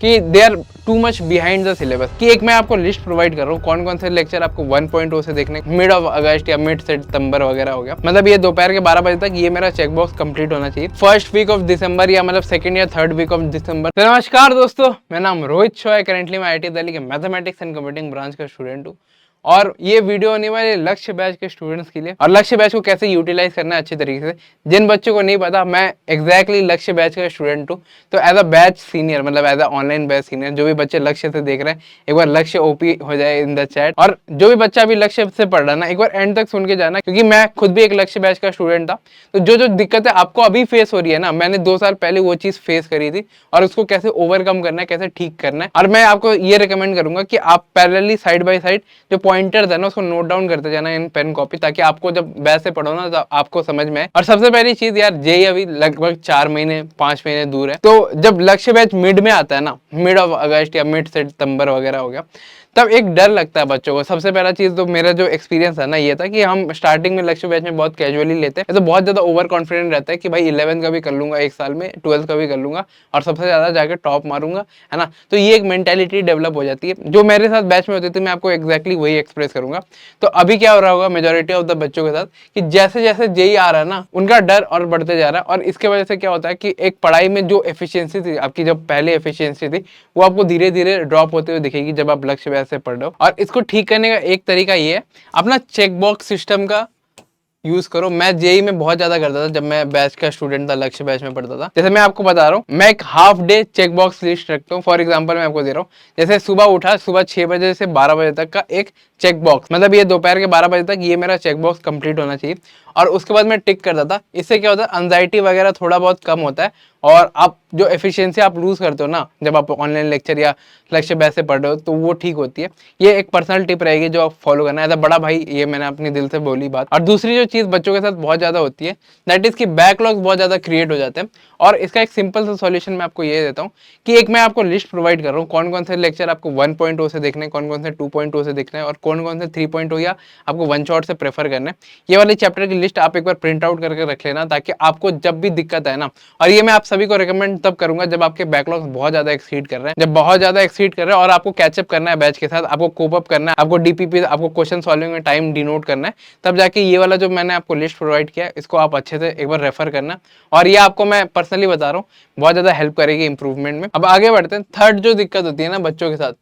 कि they are too much behind the syllabus. कि एक मैं आपको लिस्ट प्रोवाइड कर रहा हूँ कौन कौन से लेक्चर आपको 1.0 से देखने, मिड ऑफ अगस्त या मिड सितंबर वगैरह हो गया, मतलब ये दोपहर के 12 बजे तक ये मेरा चेकबॉक्स कंप्लीट होना चाहिए फर्स्ट वीक ऑफ दिसंबर या मतलब सेकंड या थर्ड वीक ऑफ दिसंबर। तो नमस्कार दोस्तों, मेरा नाम रोहित शॉ है। करेंटली मैं IIT दिल्ली के मैथमेटिक्स एंड कंप्यूटिंग ब्रांच का स्टूडेंट हूँ और ये वीडियो होने वाले लक्ष्य बैच के स्टूडेंट्स के लिए। और लक्ष्य बैच को कैसे यूटिलाइज करना है अच्छे तरीके से, जिन बच्चों को नहीं पता, मैं एग्जैक्टली लक्ष्य बैच का स्टूडेंट हूँ। तो एज अ बैच सीनियर, मतलब as a online batch senior, जो भी बच्चे लक्ष्य से देख रहे हैं एक बार लक्ष्य ओपी हो जाए इन द चैट। और जो भी बच्चा अभी लक्ष्य से पढ़ रहा है ना, एक बार एंड तक सुन के जाना, क्योंकि मैं खुद भी एक लक्ष्य बैच का स्टूडेंट था। तो जो जो दिक्कतें आपको अभी फेस हो रही है ना, मैंने 2 साल पहले वो चीज फेस करी थी और उसको कैसे ओवरकम करना है, कैसे ठीक करना है। और मैं आपको ये रिकमेंड करूंगा कि आप पैरेलली साइड बाय साइड जो पॉइंटर्स है ना उसको नोट डाउन करते जाना इन पेन कॉपी, ताकि आपको जब बैच से पढ़ो ना तो आपको समझ में आए। और सबसे पहली चीज यार, जेई अभी लगभग 4 महीने 5 महीने दूर है। तो जब लक्ष्य बैच मिड में आता है ना, मिड ऑफ अगस्त या मिड सितंबर वगैरह हो गया, तब एक डर लगता है बच्चों को। सबसे पहला चीज तो मेरा जो एक्सपीरियंस है ना ये था कि हम स्टार्टिंग में लक्ष्य बैच में बहुत कैजुअली लेते हैं, तो बहुत ज्यादा ओवर कॉन्फिडेंट रहता है कि भाई 11th का भी कर लूंगा एक साल में, 12th का भी कर लूंगा और सबसे ज्यादा जाकर टॉप मारूंगा, है ना। तो ये एक मेंटेलिटी डेवलप हो जाती है जो मेरे साथ बैच में होती थी। मैं आपको एक्जैक्टली वही एक्सप्रेस करूंगा। तो अभी क्या हो रहा होगा मेजोरिटी ऑफ द बच्चों के साथ, कि जैसे जैसे जेई आ रहा है ना, उनका डर और बढ़ते जा रहा है। और इसके वजह से क्या होता है कि एक पढ़ाई में जो एफिशिएंसी थी आपकी, जब पहले एफिशिएंसी थी, वो आपको धीरे धीरे ड्रॉप होते हुए दिखेगी जब आप लक्ष्य बैच से पढ़ रहे हो। और इसको ठीक करने का एक तरीका ये है, अपना चेकबॉक्स सिस्टम का यूज करो। मैं जेई में बहुत ज्यादा करता था जब मैं बैच का स्टूडेंट था, लक्ष्य बैच में पढ़ता था। जैसे मैं आपको बता रहा हूँ, मैं एक हाफ डे चेकबॉक्स लिस्ट रखता हूँ। फॉर एग्जांपल मैं आपको दे रहा हूँ, जैसे सुबह उठा, सुबह 6 बजे से 12 बजे तक का एक चेकबॉक्स, मतलब ये दोपहर के 12 बजे तक ये मेरा चेकबॉक्स कंप्लीट होना चाहिए। और उसके बाद मैं टिक करता था। इससे क्या होता है, एंजाइटी वगैरह थोड़ा बहुत कम होता है और आप जो एफिशिएंसी आप लूज करते हो ना जब आप ऑनलाइन लेक्चर या लक्ष्य बैच से पढ़ रहे हो, तो वो ठीक होती है। ये एक पर्सनल टिप रहेगी जो आप फॉलो करना है। बड़ा भाई, ये मैंने अपने दिल से बोली बात। और दूसरी जो चीज बच्चों के साथ बहुत ज्यादा होती है, दैट इज कि बैकलॉग्स बहुत ज्यादा क्रिएट हो जाते हैं। और इसका एक सिंपल सा सॉल्यूशन मैं आपको ये देता हूँ कि एक मैं आपको लिस्ट प्रोवाइड कर रहा हूँ कौन कौन से लेक्चर आपको 1.0 से देखने, कौन कौन से 2.0 से देखना है और कौन कौन से 3.0 या आपको वन शॉट से प्रेफर करना है। ये वाली चैप्टर की लिस्ट आप एक बार प्रिंट आउट करके रख लेना, ताकि आपको जब भी दिक्कत है ना, और ये मैं आप सभी को रिकमेंड तब करूंगा जब आपके बैकलॉग बहुत ज्यादा एक्सीड कर रहे हैं, जब बहुत ज्यादा एक्सीड कर रहे हैं और आपको कैचअप करना है बैच के साथ, आपको कोप अप करना है, आपको डीपीपी, आपको क्वेश्चन सॉल्विंग में टाइम डिनोट करना है, तब जाके ये वाला जो मैंने आपको लिस्ट प्रोवाइड किया इसको आप अच्छे से एक बार रेफर करना। और ये आपको मैं पर्सनली बता रहा हूँ बहुत ज्यादा हेल्प करेगी इंप्रूवमेंट में। अब आगे बढ़ते हैं। थर्ड जो दिक्कत होती है ना बच्चों के साथ,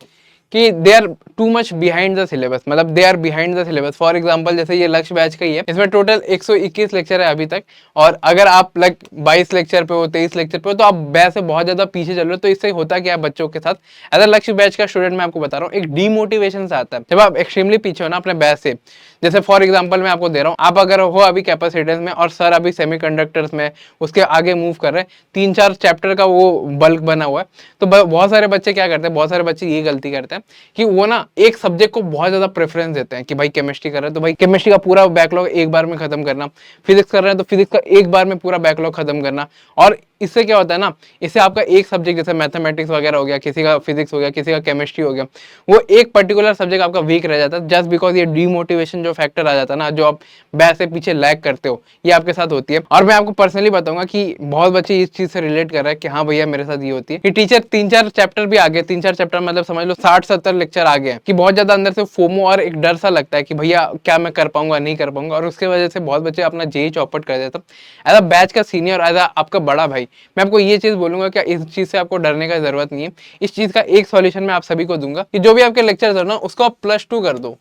कि they are too much behind the syllabus, मतलब they are behind the syllabus. For example जैसे ये लक्ष्य बैच का ही है, इसमें टोटल 121 लेक्चर है अभी तक। और अगर आप 22 लेक्चर पे हो, 23 लेक्चर पे हो, तो आप बैच से बहुत ज्यादा पीछे चल रहे हो। तो इससे होता क्या है बच्चों के साथ, एज अ लक्ष्य बैच का स्टूडेंट मैं आपको बता रहा हूँ, एक डीमोटिवेशन से आता है जब आप एक्सट्रीमली पीछे हो ना अपने बैच से। जैसे फॉर एग्जाम्पल मैं आपको दे रहा हूँ, आप अगर हो अभी कैपेसिटेंस में और सर अभी सेमीकंडक्टर्स में उसके आगे मूव कर रहे हैं, 3-4 चैप्टर का वो बल्क बना हुआ है, तो बहुत सारे बच्चे क्या करते हैं, बहुत सारे बच्चे ये गलती करते हैं कि वो ना एक सब्जेक्ट को बहुत ज्यादा प्रेफरेंस देते हैं कि भाई केमिस्ट्री कर रहे हैं तो भाई केमिस्ट्री का पूरा बैकलॉग एक बार में खत्म करना, फिजिक्स कर रहे हैं तो फिजिक्स का एक बार में पूरा बैकलॉग खत्म करना। और इससे क्या होता है ना, इससे आपका एक सब्जेक्ट जैसे मैथमेटिक्स वगैरह हो गया, किसी का फिजिक्स हो गया, किसी का केमिस्ट्री हो गया, वो एक पर्टिकुलर सब्जेक्ट आपका वीक रह जाता है जस्ट बिकॉज ये डीमोटिवेशन जो फैक्टर आ जाता है ना, जो आप बैच से पीछे लैग करते हो, ये आपके साथ होती है। और मैं आपको पर्सनली बताऊंगा कि बहुत बच्चे इस चीज से रिलेट कर रहे हैं कि हाँ भैया मेरे साथ ये होती है कि टीचर 3-4 चैप्टर भी आगे, 3-4 चैप्टर मतलब समझ लो 60-70 लेक्चर आ गए, कि बहुत ज्यादा अंदर से फोमो और एक डर सा लगता है कि भैया क्या मैं कर पाऊंगा नहीं कर पाऊंगा। और उसके वजह से बहुत बच्चे अपना जेई चौपट कर देते हैं। एज अ बैच का सीनियर, एज अ आपका बड़ा भाई, मैं आपको ये चीज बोलूंगा कि इस चीज से आपको डरने का जरूरत नहीं है। इस चीज का एक सॉल्यूशन मैं आप सभी को दूंगा कि जो भी आपके लेक्चर हो ना उसको आप +2 कर दो,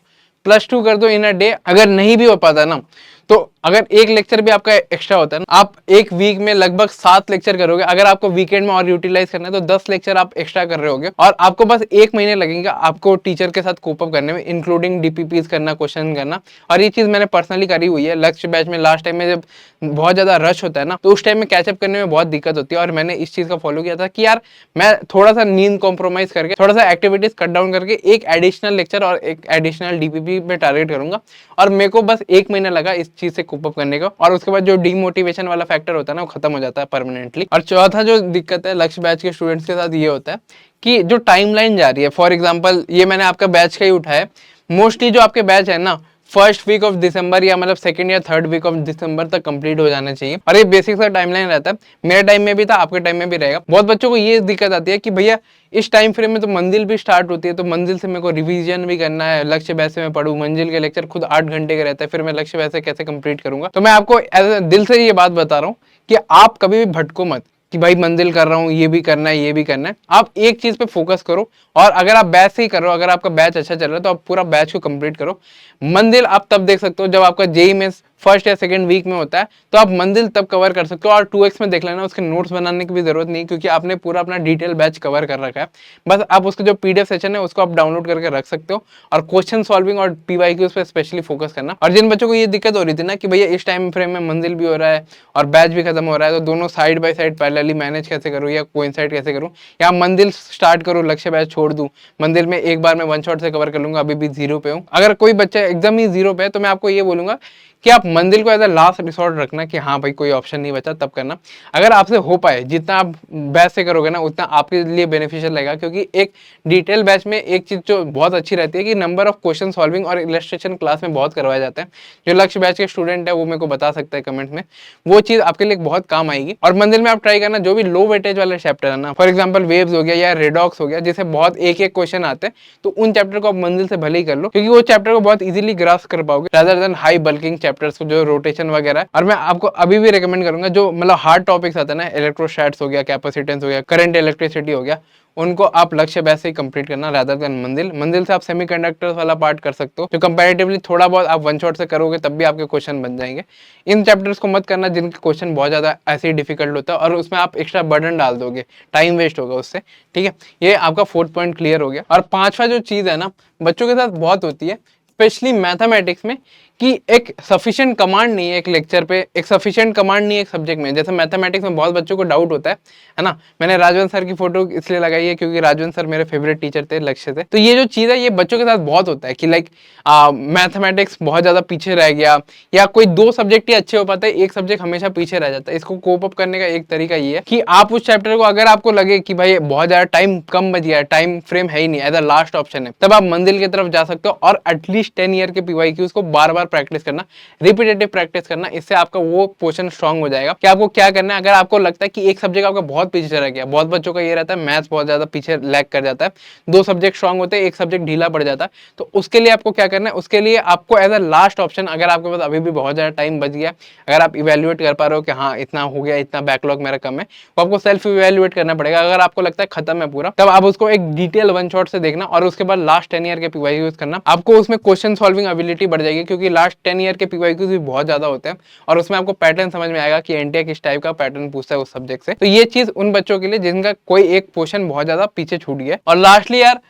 +2 कर दो इन अ डे। अगर नहीं भी हो पाता ना, तो अगर एक लेक्चर भी आपका एक्स्ट्रा होता है ना, आप एक वीक में लगभग 7 लेक्चर करोगे। अगर आपको वीकेंड में और यूटिलाइज करना है तो 10 लेक्चर आप एक्स्ट्रा कर रहे होगे और आपको बस 1 महीने लगेंगे आपको टीचर के साथ कोप अप करने में, इंक्लूडिंग डीपीपीज करना, क्वेश्चन करना। और ये चीज मैंने पर्सनली करी हुई है लक्ष्य बैच में। लास्ट टाइम में जब बहुत ज्यादा रश होता है ना, तो उस टाइम में कैचअप करने में बहुत दिक्कत होती है। और मैंने इस चीज का फॉलो किया था कि यार मैं थोड़ा सा नींद कॉम्प्रोमाइज करके, थोड़ा सा एक्टिविटीज कट डाउन करके एक एडिशनल लेक्चर और एक एडिशनल डीपीपी में टारगेट करूंगा। और मेरे को बस 1 महीना लगा इस चीज से कोप अप करने का। और उसके बाद जो डीमोटिवेशन वाला फैक्टर होता है ना, वो खत्म हो जाता है परमानेंटली। और चौथा जो दिक्कत है लक्ष्य बैच के स्टूडेंट्स के साथ ये होता है कि जो टाइमलाइन जा रही है, फॉर एग्जांपल ये मैंने आपका बैच का ही उठाया, मोस्टली जो आपके बैच है ना फर्स्ट वीक ऑफ दिसंबर या मतलब सेकंड या थर्ड वीक ऑफ दिसंबर तक कंप्लीट हो जाना चाहिए। और ये बेसिक सा टाइमलाइन रहता है, मेरे टाइम में भी था, आपके टाइम में भी रहेगा। बहुत बच्चों को ये दिक्कत आती है कि भैया इस टाइम फ्रेम में तो मंजिल भी स्टार्ट होती है, तो मंजिल से मेरे को रिवीजन भी करना है, लक्ष्य बैच से मैं पढ़ूं, मंजिल के लेक्चर खुद 8 घंटे का रहता है, फिर मैं लक्ष्य बैच से कैसे कंप्लीट करूंगा। तो मैं आपको दिल से ये बात बता रहा हूँ कि आप कभी भी भटको मत कि भाई मंजिल कर रहा हूँ, ये भी करना है, ये भी करना है। आप एक चीज पे फोकस करो, और अगर आप बैच से ही कर रहे हो, अगर आपका बैच अच्छा चल रहा है तो आप पूरा बैच को कंप्लीट करो। मंजिल आप तब देख सकते हो जब आपका जेई में फर्स्ट या सेकंड वीक में होता है, तो आप मंजिल तब कवर कर सकते हो। और 2x में देख लेना, उसके नोट्स बनाने की भी जरूरत नहीं, क्योंकि आपने पूरा अपना डिटेल बैच कवर कर रखा है। बस आप उसका जो पीडीएफ सेशन है उसको आप डाउनलोड करके रख सकते हो, और क्वेश्चन सॉल्विंग और पीवाईक्यूज पे स्पेशली फोकस करना। और जिन बच्चों को ये दिक्कत हो रही थी ना कि भैया इस टाइम फ्रेम में मंजिल भी हो रहा है और बैच भी खत्म हो रहा है, तो दोनों side by side parallelly manage कैसे करूँ या कोइंसाइड कैसे करूँ, या मंजिल स्टार्ट करूँ लक्ष्य बैच छोड़ दूँ, मंजिल में एक बार में वन शॉट से कवर कर लूंगा, अभी भी जीरो पे हूँ। अगर कोई बच्चा एकदम ही जीरो पे है तो मैं आपको ये बोलूंगा कि आप मंजिल को एज अ लास्ट रिसोर्ट रखना कि हाँ भाई कोई ऑप्शन नहीं बचा तब करना। अगर आपसे हो पाए, जितना आप बैच से करोगे ना उतना आपके लिए बेनिफिशियल रहेगा, क्योंकि एक डिटेल बैच में एक चीज जो बहुत अच्छी रहती है कि नंबर ऑफ क्वेश्चन सॉल्विंग और इलस्ट्रेशन क्लास में बहुत करवाए जाते हैं। जो लक्ष्य बैच के स्टूडेंट है वो मेरे को बता सकता है कमेंट में, वो चीज आपके लिए बहुत काम आएगी। और मंजिल में आप ट्राई करना जो भी लो वेटेज वाले चैप्टर है ना, फॉर एग्जाम्पल वेव्स हो गया या रेडॉक्स हो गया, जिसे बहुत एक एक क्वेश्चन आते हैं, तो उन चैप्टर को आप मंजिल से भले ही कर लो, क्योंकि वो चैप्टर को बहुत इजीली ग्रास्प कर पाओगे rather than high bulking chapters को जो रोटेशन वगैरह है। और मैं आपको अभी भी रिकमेंड करूंगा जो मतलब हार्ड टॉपिक्स आते हैं ना, इलेक्ट्रोस्टैट्स हो गया, कैपेसिटेंस हो गया, करंट इलेक्ट्रिसिटी हो गया, उनको आप लक्ष्य बैच से ही कंप्लीट करना रादर देन मंजिल। मंजिल से आप सेमीकंडक्टर्स वाला पार्ट कर सकते हो, जो कंपैरेटिवली थोड़ा बहुत आप वन शॉट से करोगे तब भी आपके क्वेश्चन बन जाएंगे। इन चैप्टर्स को मत करना जिनके क्वेश्चन बहुत ज्यादा ऐसे ही डिफिकल्ट होता है और उसमें आप एक्स्ट्रा बर्डन डाल दोगे, टाइम वेस्ट होगा उससे। ठीक है, ये आपका 4th पॉइंट क्लियर हो गया। और 5वां जो चीज है ना, बच्चों के साथ बहुत होती है स्पेशली मैथमेटिक्स में, कि एक सफिशिएंट कमांड नहीं है एक लेक्चर पे, एक सफिशिएंट कमांड नहीं है एक सब्जेक्ट में। जैसे मैथमेटिक्स में बहुत बच्चों को डाउट होता है ना। मैंने राजवंत सर की फोटो इसलिए लगाई है क्योंकि राजवंत सर मेरे फेवरेट टीचर थे लक्ष्य से। तो ये जो चीज है ये बच्चों के साथ बहुत होता है कि लाइक मैथमेटिक्स बहुत ज्यादा पीछे रह गया, या कोई 2 सब्जेक्ट ही अच्छे हो पाते हैं, एक सब्जेक्ट हमेशा पीछे रह जाता है। इसको कोप अप करने का एक तरीका ये है कि आप उस चैप्टर को, अगर आपको लगे कि भाई बहुत ज्यादा टाइम कम बच गया है, टाइम फ्रेम है ही नहीं, एज अ लास्ट ऑप्शन है, तब आप मंजिल की तरफ जा सकते हो और एटलीस्ट 10 ईयर के पीवाईक्यूज को बार बार प्रैक्टिस करना, रिपीटेटिव प्रैक्टिस करना। इससे आपका वो पोर्शन स्ट्रांग हो जाएगा। कि आपको क्या करना है, अगर आपको लगता है कि एक सब्जेक्ट आपका बहुत पीछे रह गया, बहुत बच्चों का ये रहता है मैथ्स बहुत ज्यादा पीछे लैग कर जाता है, 2 सब्जेक्ट स्ट्रांग होते हैं, एक सब्जेक्ट ढीला पड़ जाता है, तो उसके लिए आपको क्या करना है, उसके लिए आपको एज अ लास्ट ऑप्शन, अगर आपके पास अभी भी बहुत ज्यादा टाइम बच गया, अगर आप इवेल्युएट कर पा रहे हो कि हाँ इतना हो गया, इतना बैकलॉग मेरा कम है, तो आपको सेल्फ इवेल्युएट करना पड़ेगा। अगर आपको लगता है खत्म है पूरा, तब आप उसको एक डिटेल वन शॉट से देखना और उसके बाद लास्ट 10 ईयर के पीवाईक्यूज करना। आपको उसमें क्वेश्चन सॉल्विंग एबिलिटी बढ़ जाएगी, क्योंकि लास्ट 10 ईयर के पीवाईक्यूज भी बहुत ज्यादा होते हैं और उसमें आपको पैटर्न समझ में आएगा कि एनटीए किस टाइप का पैटर्न पूछता है उस सब्जेक्ट से। तो ये चीज उन बच्चों के लिए जिनका कोई एक पोर्शन बहुत ज्यादा पीछे छूट गया। और लास्टली यार,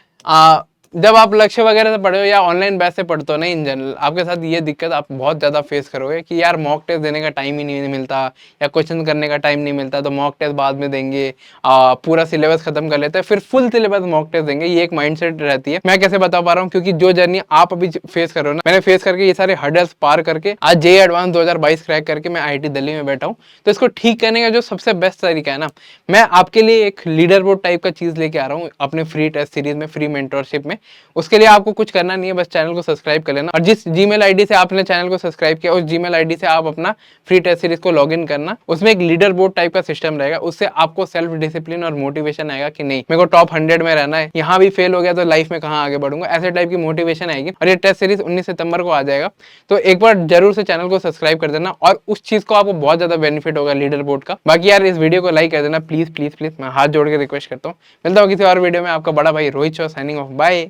जब आप लक्ष्य वगैरह से पढ़े हो या ऑनलाइन बैच से पढ़ते हो ना, इन जनरल आपके साथ ये दिक्कत आप बहुत ज्यादा फेस करोगे कि यार मॉक टेस्ट देने का टाइम ही नहीं मिलता, या क्वेश्चन करने का टाइम नहीं मिलता, तो मॉक टेस्ट बाद में देंगे, पूरा सिलेबस खत्म कर लेते हैं फिर फुल सिलेबस मॉक टेस्ट देंगे। ये एक माइंडसेट रहती है। मैं कैसे बता पा रहा हूँ, क्योंकि जो जर्नी आप अभी फेस कर रहे हो ना, मैंने फेस करके ये सारे हर्डल्स पार करके आज जेईई एडवांस 2022 क्रैक करके मैं आईआईटी दिल्ली में बैठा हूँ। तो इसको ठीक करने का जो सबसे बेस्ट तरीका है ना, मैं आपके लिए एक लीडर बोर्ड टाइप का चीज लेके आ रहा हूँ अपने फ्री टेस्ट सीरीज में, फ्री मेंटरशिप में। उसके लिए आपको कुछ करना नहीं है, बस चैनल को सब्सक्राइब कर लेना, और जिस जीमेल आईडी से आपने चैनल को सब्सक्राइब किया उस जीमेल आईडी से आप अपना फ्री टेस्ट सीरीज को लॉगिन करना। उसमें एक लीडर बोर्ड टाइप का सिस्टम रहेगा, उससे आपको सेल्फ डिसिप्लिन और मोटिवेशन आएगा कि नहीं मेरे को टॉप 100 में रहना है, यहाँ भी फेल हो गया तो लाइफ में कहाँ आगे बढ़ूंगा, ऐसे टाइप की मोटिवेशन आएगी। और ये टेस्ट सीरीज 19 सितंबर को आ जाएगा, तो एक बार जरूर से चैनल को सब्सक्राइब कर देना, और उस चीज को आपको बहुत ज्यादा बेनिफिट होगा लीडर बोर्ड का। बाकी यार इस वीडियो को लाइक कर देना प्लीज प्लीज प्लीज, मैं हाथ जोड़ के रिक्वेस्ट करता हूँ। मिलता हूँ किसी और वीडियो में, आपका बड़ा भाई Rohit Shaw signing off, bye.